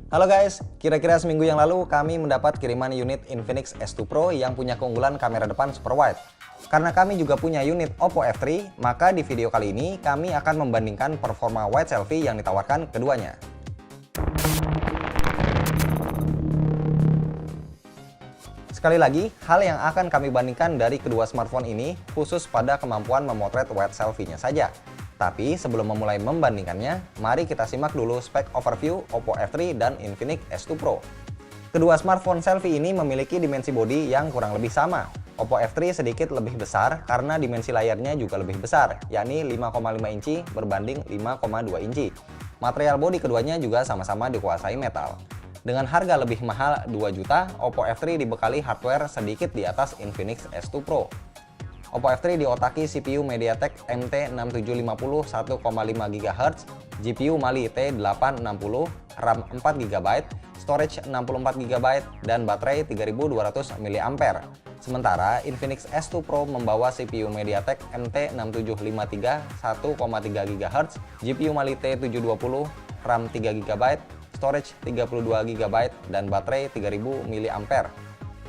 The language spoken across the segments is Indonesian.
Halo guys, kira-kira seminggu yang lalu kami mendapat kiriman unit Infinix S2 Pro yang punya keunggulan kamera depan super wide. Karena kami juga punya unit Oppo F3, maka di video kali ini kami akan membandingkan performa wide selfie yang ditawarkan keduanya. Sekali lagi, hal yang akan kami bandingkan dari kedua smartphone ini khusus pada kemampuan memotret wide selfie-nya saja. Tapi sebelum memulai membandingkannya, mari kita simak dulu spek overview Oppo F3 dan Infinix S2 Pro. Kedua smartphone selfie ini memiliki dimensi bodi yang kurang lebih sama. Oppo F3 sedikit lebih besar karena dimensi layarnya juga lebih besar, yakni 5,5 inci berbanding 5,2 inci. Material bodi keduanya juga sama-sama dikuasai metal. Dengan harga lebih mahal 2 juta, Oppo F3 dibekali hardware sedikit di atas Infinix S2 Pro. Oppo F3 diotaki CPU MediaTek MT6750 1,5 GHz, GPU Mali T860, RAM 4GB, storage 64GB, dan baterai 3200 mAh. Sementara Infinix S2 Pro membawa CPU MediaTek MT6753 1,3 GHz, GPU Mali T720, RAM 3GB, storage 32GB, dan baterai 3000 mAh.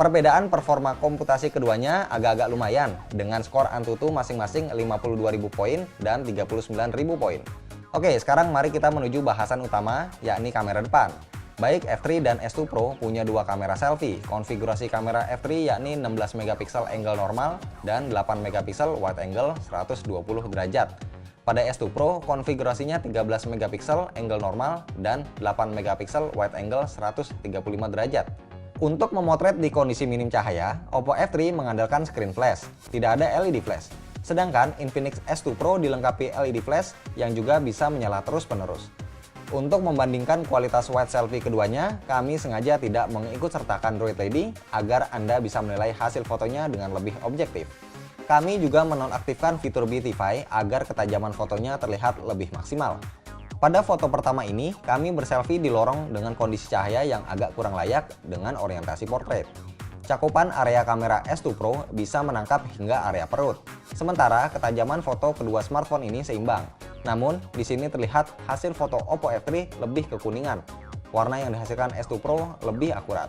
Perbedaan performa komputasi keduanya agak-agak lumayan, dengan skor Antutu masing-masing 52.000 poin dan 39.000 poin. Oke, sekarang mari kita menuju bahasan utama, yakni kamera depan. Baik F3 dan S2 Pro punya dua kamera selfie. Konfigurasi kamera F3 yakni 16 MP angle normal dan 8 MP wide angle 120 derajat. Pada S2 Pro, konfigurasinya 13 MP angle normal dan 8 MP wide angle 135 derajat. Untuk memotret di kondisi minim cahaya, Oppo F3 mengandalkan screen flash, tidak ada LED flash. Sedangkan Infinix S2 Pro dilengkapi LED flash yang juga bisa menyala terus-menerus. Untuk membandingkan kualitas wide selfie keduanya, kami sengaja tidak mengikutsertakan Droid Lady agar Anda bisa menilai hasil fotonya dengan lebih objektif. Kami juga menonaktifkan fitur Beautify agar ketajaman fotonya terlihat lebih maksimal. Pada foto pertama ini, kami berselfie di lorong dengan kondisi cahaya yang agak kurang layak dengan orientasi portrait. Cakupan area kamera S2 Pro bisa menangkap hingga area perut. Sementara ketajaman foto kedua smartphone ini seimbang. Namun, di sini terlihat hasil foto Oppo F3 lebih kekuningan. Warna yang dihasilkan S2 Pro lebih akurat.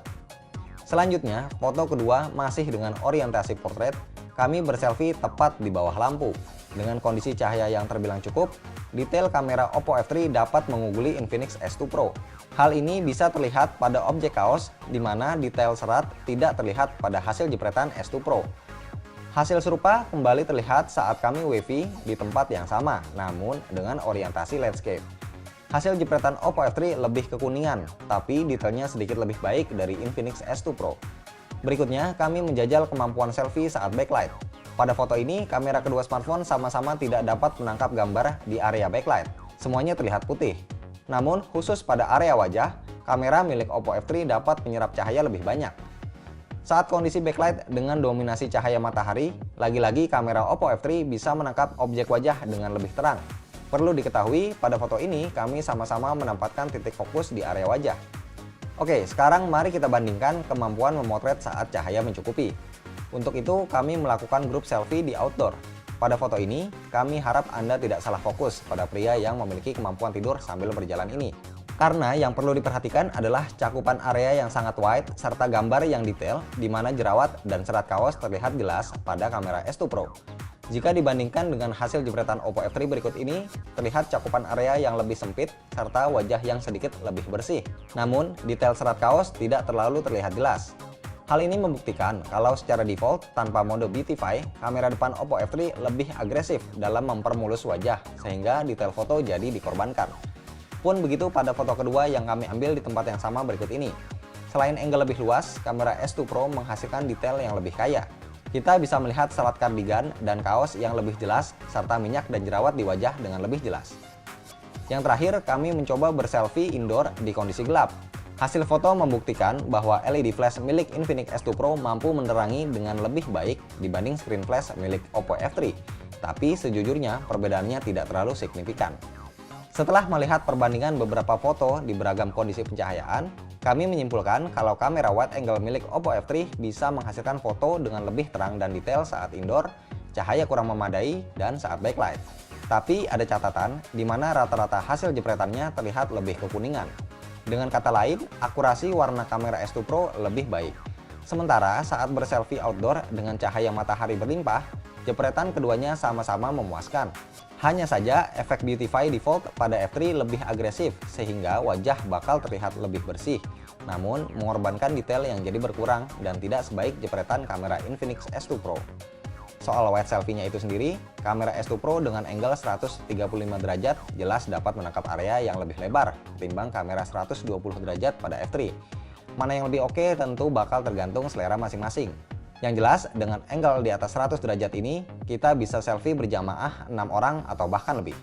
Selanjutnya, foto kedua masih dengan orientasi portrait. Kami berselfie tepat di bawah lampu. Dengan kondisi cahaya yang terbilang cukup, detail kamera Oppo F3 dapat menguguli Infinix S2 Pro. Hal ini bisa terlihat pada objek kaos, di mana detail serat tidak terlihat pada hasil jepretan S2 Pro. Hasil serupa kembali terlihat saat kami wavy di tempat yang sama, namun dengan orientasi landscape. Hasil jepretan Oppo F3 lebih kekuningan, tapi detailnya sedikit lebih baik dari Infinix S2 Pro. Berikutnya, kami menjajal kemampuan selfie saat backlight. Pada foto ini, kamera kedua smartphone sama-sama tidak dapat menangkap gambar di area backlight. Semuanya terlihat putih. Namun, khusus pada area wajah, kamera milik Oppo F3 dapat menyerap cahaya lebih banyak. Saat kondisi backlight dengan dominasi cahaya matahari, lagi-lagi kamera Oppo F3 bisa menangkap objek wajah dengan lebih terang. Perlu diketahui, pada foto ini kami sama-sama menempatkan titik fokus di area wajah. Oke, sekarang mari kita bandingkan kemampuan memotret saat cahaya mencukupi. Untuk itu, kami melakukan grup selfie di outdoor. Pada foto ini, kami harap Anda tidak salah fokus pada pria yang memiliki kemampuan tidur sambil berjalan ini. Karena yang perlu diperhatikan adalah cakupan area yang sangat wide serta gambar yang detail di mana jerawat dan serat kaos terlihat jelas pada kamera S2 Pro. Jika dibandingkan dengan hasil jepretan Oppo F3 berikut ini, terlihat cakupan area yang lebih sempit serta wajah yang sedikit lebih bersih. Namun, detail serat kaos tidak terlalu terlihat jelas. Hal ini membuktikan kalau secara default tanpa mode Beautify, kamera depan Oppo F3 lebih agresif dalam mempermulus wajah sehingga detail foto jadi dikorbankan. Pun begitu pada foto kedua yang kami ambil di tempat yang sama berikut ini. Selain angle lebih luas, kamera S2 Pro menghasilkan detail yang lebih kaya. Kita bisa melihat serat kardigan dan kaos yang lebih jelas serta minyak dan jerawat di wajah dengan lebih jelas. Yang terakhir, kami mencoba berselfie indoor di kondisi gelap. Hasil foto membuktikan bahwa LED flash milik Infinix S2 Pro mampu menerangi dengan lebih baik dibanding screen flash milik Oppo F3. Tapi sejujurnya perbedaannya tidak terlalu signifikan. Setelah melihat perbandingan beberapa foto di beragam kondisi pencahayaan, kami menyimpulkan kalau kamera wide angle milik Oppo F3 bisa menghasilkan foto dengan lebih terang dan detail saat indoor, cahaya kurang memadai, dan saat backlight. Tapi ada catatan di mana rata-rata hasil jepretannya terlihat lebih kekuningan. Dengan kata lain, akurasi warna kamera S2 Pro lebih baik. Sementara saat berselfie outdoor dengan cahaya matahari berlimpah, jepretan keduanya sama-sama memuaskan. Hanya saja, efek Beautify Default pada F3 lebih agresif sehingga wajah bakal terlihat lebih bersih, namun mengorbankan detail yang jadi berkurang dan tidak sebaik jepretan kamera Infinix S2 Pro. Soal wide selfie-nya itu sendiri, kamera S2 Pro dengan angle 135 derajat jelas dapat menangkap area yang lebih lebar ketimbang kamera 120 derajat pada F3. Mana yang lebih oke tentu bakal tergantung selera masing-masing. Yang jelas, dengan angle di atas 100 derajat ini, kita bisa selfie berjamaah 6 orang atau bahkan lebih.